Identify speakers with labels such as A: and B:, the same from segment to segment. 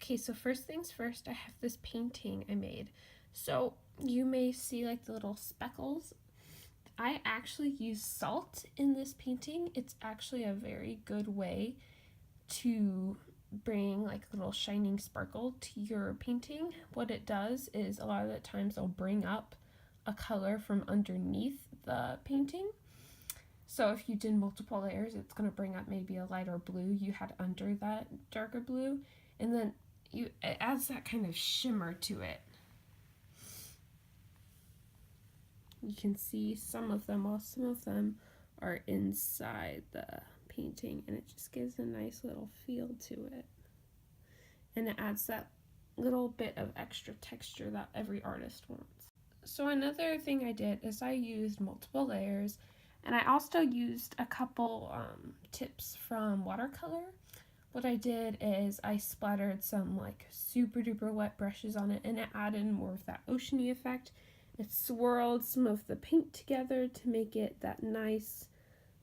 A: Okay, so first things first, I have this painting I made. So you may see like the little speckles. I actually use salt in this painting. It's actually a very good way to bring like a little shining sparkle to your painting. What it does is a lot of the times it'll bring up a color from underneath the painting. So if you did multiple layers, it's going to bring up maybe a lighter blue you had under that darker blue, and then it adds that kind of shimmer to it. You can see some of them, while some of them are inside the painting, and it just gives a nice little feel to it. And it adds that little bit of extra texture that every artist wants. So another thing I did is I used multiple layers, and I also used a couple tips from watercolor. What I did is I splattered some like super duper wet brushes on it, and it added more of that oceany effect. It swirled some of the paint together to make it that nice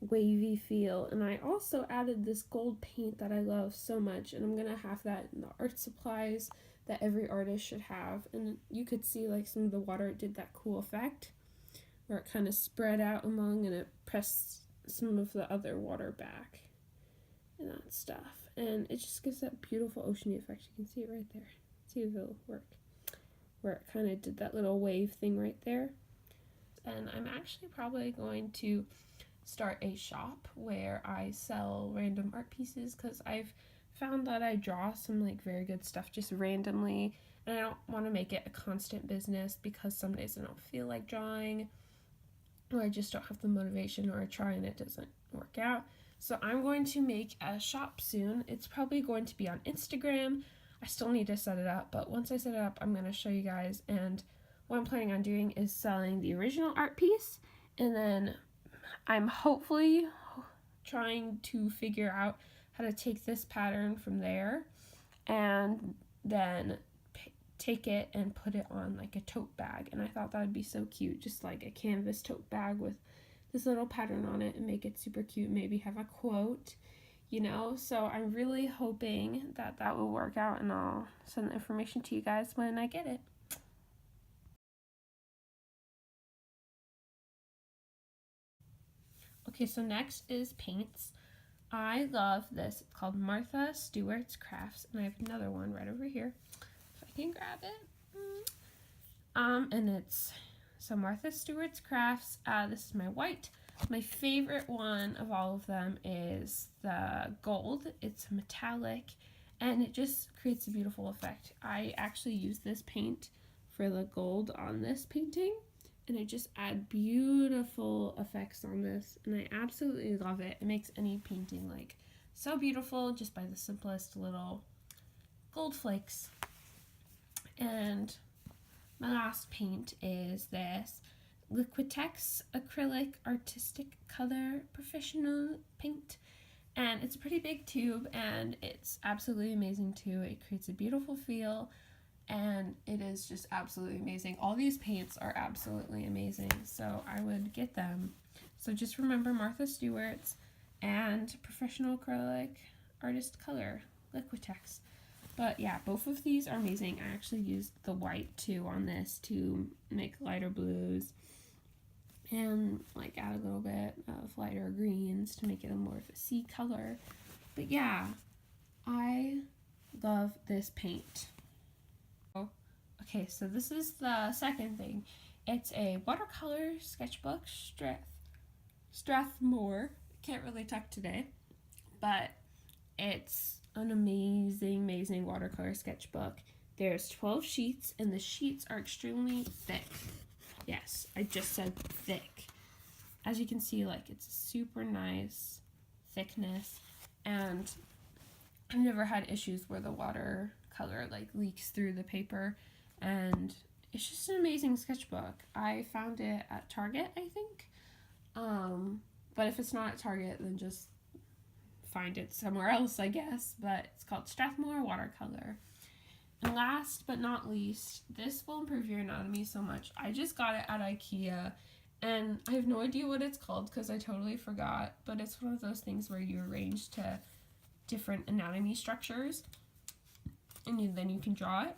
A: wavy feel. And I also added this gold paint that I love so much, and I'm gonna have that in the art supplies that every artist should have. And you could see like some of the water, it did that cool effect where it kind of spread out among and it pressed some of the other water back and that stuff. And it just gives that beautiful oceany effect. You can see it right there. See if it'll work. Where it kind of did that little wave thing right there. And I'm actually probably going to start a shop where I sell random art pieces, because I've found that I draw some like very good stuff just randomly, and I don't want to make it a constant business because some days I don't feel like drawing, or I just don't have the motivation, or I try and it doesn't work out. So I'm going to make a shop soon. It's probably going to be on Instagram. I still need to set it up, but once I set it up, I'm going to show you guys. And what I'm planning on doing is selling the original art piece, and then I'm hopefully trying to figure out how to take this pattern from there and then take it and put it on like a tote bag. And I thought that would be so cute, just like a canvas tote bag with this little pattern on it, and make it super cute, maybe have a quote, you know. So I'm really hoping that that will work out, and I'll send the information to you guys when I get it. Okay, so next is paints. I love this. It's called Martha Stewart's Crafts, and I have another one right over here if I can grab it. And it's so Martha Stewart's Crafts. This is my white. My favorite one of all of them is the gold. It's metallic, and it just creates a beautiful effect. I actually use this paint for the gold on this painting, and I just add beautiful effects on this, and I absolutely love it. It makes any painting like so beautiful just by the simplest little gold flakes. And my last paint is this Liquitex Acrylic Artistic Color Professional Paint, and it's a pretty big tube, and it's absolutely amazing too. It creates a beautiful feel, and it is just absolutely amazing. All these paints are absolutely amazing, so I would get them. So just remember Martha Stewart's and Professional Acrylic Artist Color Liquitex. But yeah, both of these are amazing. I actually used the white too on this to make lighter blues and like add a little bit of lighter greens to make it a more of a sea color. But yeah, I love this paint. Okay, so this is the second thing. It's a watercolor sketchbook, Strathmore. Can't really talk today, but it's an amazing watercolor sketchbook. There's 12 sheets, and the sheets are extremely thick. Yes, I just said thick. As you can see, like, it's a super nice thickness, and I've never had issues where the watercolor like leaks through the paper, and it's just an amazing sketchbook. I found it at Target, I think, but if it's not at Target, then just find it somewhere else, I guess. But it's called Strathmore Watercolor. And last but not least, this will improve your anatomy so much. I just got it at IKEA, and I have no idea what it's called because I totally forgot, but it's one of those things where you arrange to different anatomy structures. and then you can draw it.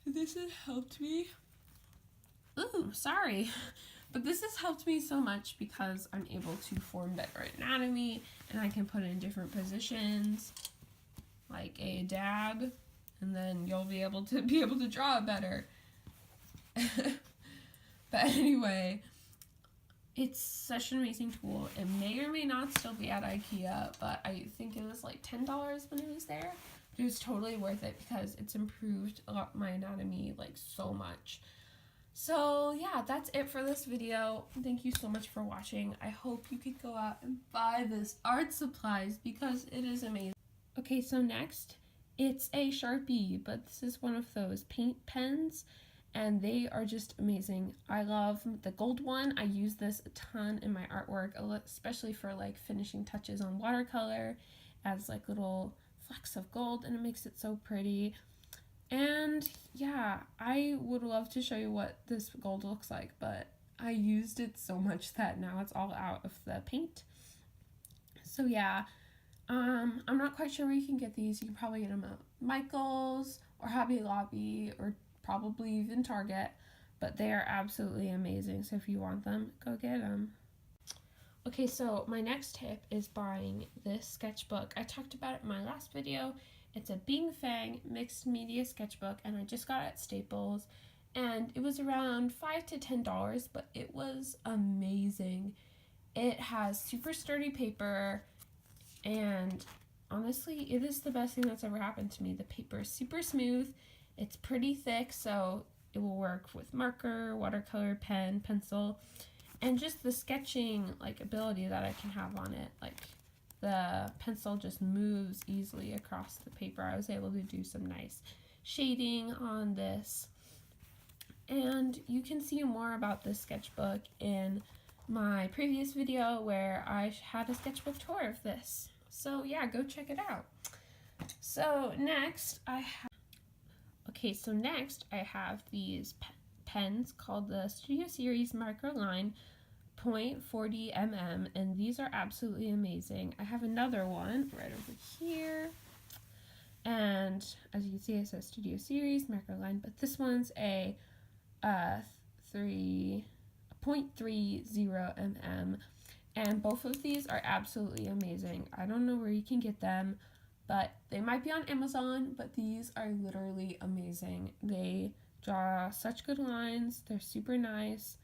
A: This has helped me. Ooh, sorry. But this has helped me so much because I'm able to form better anatomy, and I can put in different positions, like a dab, and then you'll be able to draw it better. But anyway, it's such an amazing tool. It may or may not still be at IKEA, but I think it was like $10 when it was there. But it was totally worth it because it's improved my anatomy like so much. So yeah, that's it for this video. Thank you so much for watching. I hope you could go out and buy this art supplies because it is amazing. Okay, so next, it's a Sharpie, but this is one of those paint pens, and they are just amazing. I love the gold one. I use this a ton in my artwork, especially for like finishing touches on watercolor. It adds like little flecks of gold, and it makes it so pretty. And yeah, I would love to show you what this gold looks like, but I used it so much that now it's all out of the paint. So yeah, I'm not quite sure where you can get these. You can probably get them at Michael's or Hobby Lobby or probably even Target, but they are absolutely amazing. So if you want them, go get them. Okay, so my next tip is buying this sketchbook. I talked about it in my last video. It's a Bing Fang mixed media sketchbook, and I just got it at Staples, and it was around $5 to $10, but it was amazing. It has super sturdy paper, and honestly, it is the best thing that's ever happened to me. The paper is super smooth, it's pretty thick, so it will work with marker, watercolor, pen, pencil, and just the sketching like ability that I can have on it. Like, the pencil just moves easily across the paper. I was able to do some nice shading on this. And you can see more about this sketchbook in my previous video where I had a sketchbook tour of this. So yeah, go check it out. So next I have these pens called the Studio Series Micro Line 0.40 mm, and these are absolutely amazing. I have another one right over here, and as you can see, it says Studio Series Micro Line, but this one's a 0.30 mm, and both of these are absolutely amazing. I don't know where you can get them, but they might be on Amazon, but these are literally amazing. They draw such good lines. They're super nice.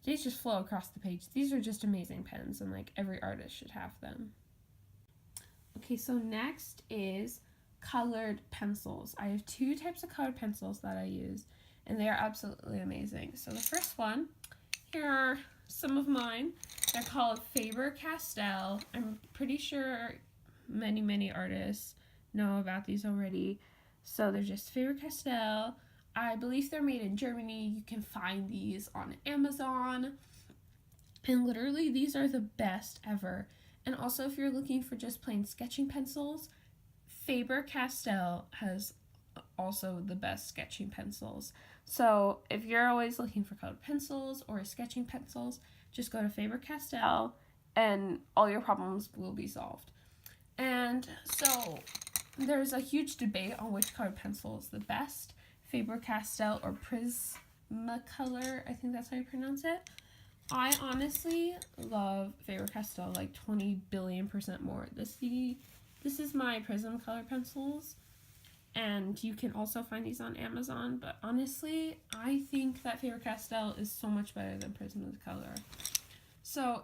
A: They just flow across the page. These are just amazing pens, and like every artist should have them. Okay, so next is colored pencils. I have two types of colored pencils that I use, and they are absolutely amazing. So the first one, here are some of mine. They're called Faber-Castell. I'm pretty sure many artists know about these already. So they're just Faber-Castell. I believe they're made in Germany. You can find these on Amazon. And literally, these are the best ever. And also, if you're looking for just plain sketching pencils, Faber-Castell has also the best sketching pencils. So if you're always looking for colored pencils or sketching pencils, just go to Faber-Castell and all your problems will be solved. And so there's a huge debate on which colored pencil is the best. Faber-Castell or Prismacolor, I think that's how you pronounce it. I honestly love Faber-Castell like 20 billion% more. This is my Prismacolor pencils, and you can also find these on Amazon, but honestly, I think that Faber-Castell is so much better than Prismacolor. So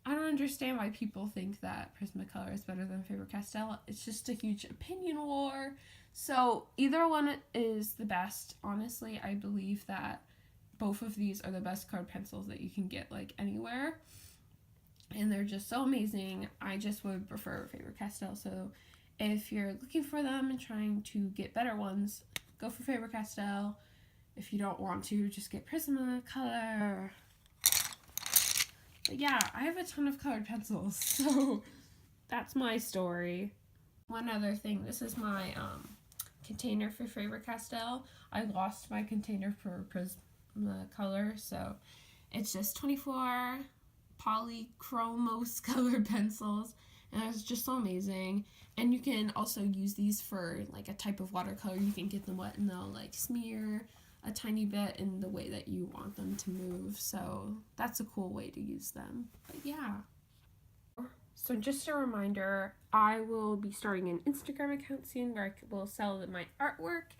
A: I don't understand why people think that Prismacolor is better than Faber-Castell. It's just a huge opinion war. So either one is the best. Honestly, I believe that both of these are the best colored pencils that you can get like anywhere. And they're just so amazing. I just would prefer Faber-Castell. So if you're looking for them and trying to get better ones, go for Faber-Castell. If you don't want to, just get Prismacolor. But yeah, I have a ton of colored pencils, so that's my story. One other thing, this is my container for Faber-Castell. I lost my container for Prismacolor, so it's just 24 polychromos colored pencils, and it was just so amazing. And you can also use these for like a type of watercolor. You can get them wet and they'll like smear a tiny bit in the way that you want them to move, so that's a cool way to use them. But yeah. So just a reminder, I will be starting an Instagram account soon where I will sell my artwork,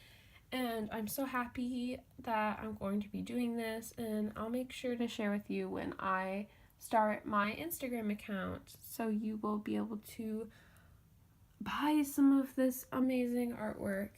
A: and I'm so happy that I'm going to be doing this, and I'll make sure to share with you when I start my Instagram account, so you will be able to buy some of this amazing artwork.